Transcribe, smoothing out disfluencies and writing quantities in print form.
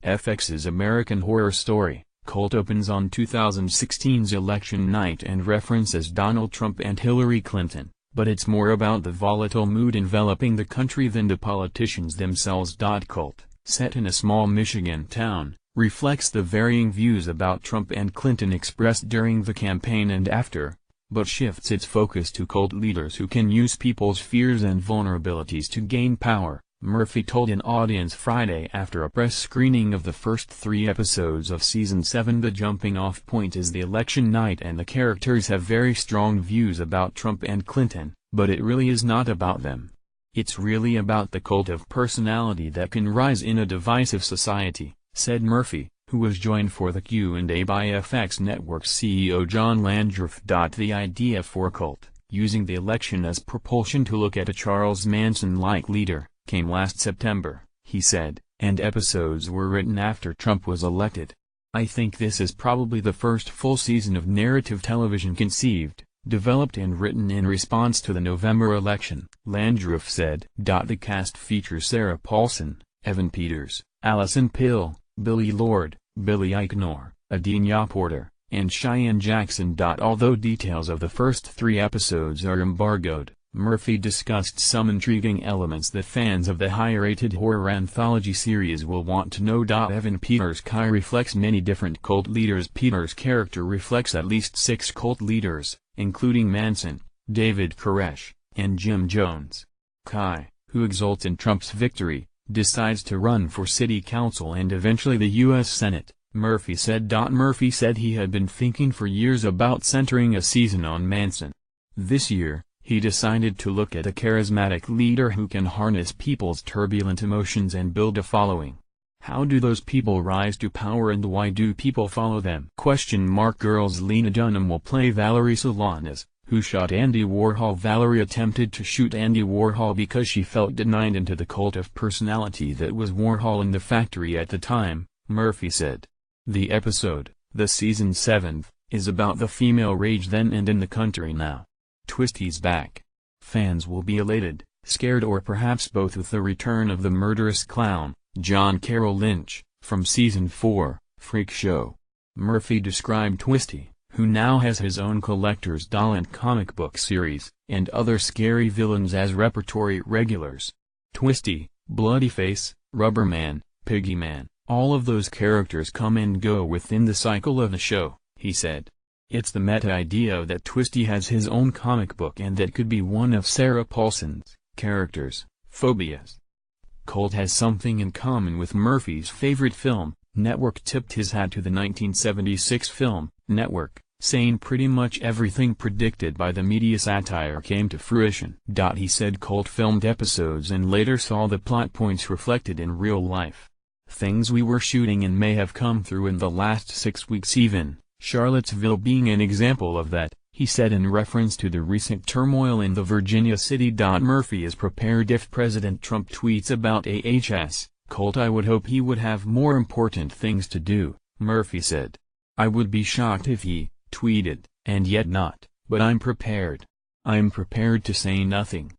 FX's American Horror Story, Cult opens on 2016's election night and references Donald Trump and Hillary Clinton, but it's more about the volatile mood enveloping the country than the politicians themselves. Cult, set in a small Michigan town, reflects the varying views about Trump and Clinton expressed during the campaign and after, but shifts its focus to cult leaders who can use people's fears and vulnerabilities to gain power, Murphy told an audience Friday after a press screening of the first 3 episodes of Season 7. The jumping-off point is the election night and the characters have very strong views about Trump and Clinton, but it really is not about them. It's really about the cult of personality that can rise in a divisive society, said Murphy, who was joined for the Q&A by FX Network's CEO John Landgraf. The idea for Cult, using the election as propulsion to look at a Charles Manson-like leader, came last September, he said, and episodes were written after Trump was elected. I think this is probably the first full season of narrative television conceived, developed and written in response to the November election, Landgraf said. The cast features Sarah Paulson, Evan Peters, Allison Pill, Billy Lord, Billy Eichner, Adina Porter, and Cheyenne Jackson. Although details of the first 3 episodes are embargoed, Murphy discussed some intriguing elements that fans of the high-rated horror anthology series will want to know. Evan Peters' Kai reflects many different cult leaders. Peters' character reflects at least 6 cult leaders, including Manson, David Koresh, and Jim Jones. Kai, who exults in Trump's victory, decides to run for city council and eventually the U.S. Senate, Murphy said. Murphy said he had been thinking for years about centering a season on Manson. This year, he decided to look at a charismatic leader who can harness people's turbulent emotions and build a following. How do those people rise to power and why do people follow them? Girls. Lena Dunham will play Valerie Solanas, who shot Andy Warhol. Valerie attempted to shoot Andy Warhol because she felt denied into the cult of personality that was Warhol in the factory at the time, Murphy said. The episode, the season's 7th, is about the female rage then and in the country now. Twisty's back. Fans will be elated, scared or perhaps both with the return of the murderous clown, John Carroll Lynch, from Season 4, Freak Show. Murphy described Twisty, who now has his own collector's doll and comic book series, and other scary villains as repertory regulars. Twisty, Bloodyface, Rubberman, Piggyman, all of those characters come and go within the cycle of the show, he said. It's the meta-idea that Twisty has his own comic book and that could be one of Sarah Paulson's characters' phobias. Cult has something in common with Murphy's favorite film. Network tipped his hat to the 1976 film, Network, saying pretty much everything predicted by the media satire came to fruition. He said Cult filmed episodes and later saw the plot points reflected in real life. Things we were shooting in may have come through in the last 6 weeks even. Charlottesville being an example of that, he said in reference to the recent turmoil in the Virginia city. Murphy is prepared if President Trump tweets about AHS, Cult. I would hope he would have more important things to do, Murphy said. I would be shocked if he tweeted, and yet not, but I'm prepared. I'm prepared to say nothing.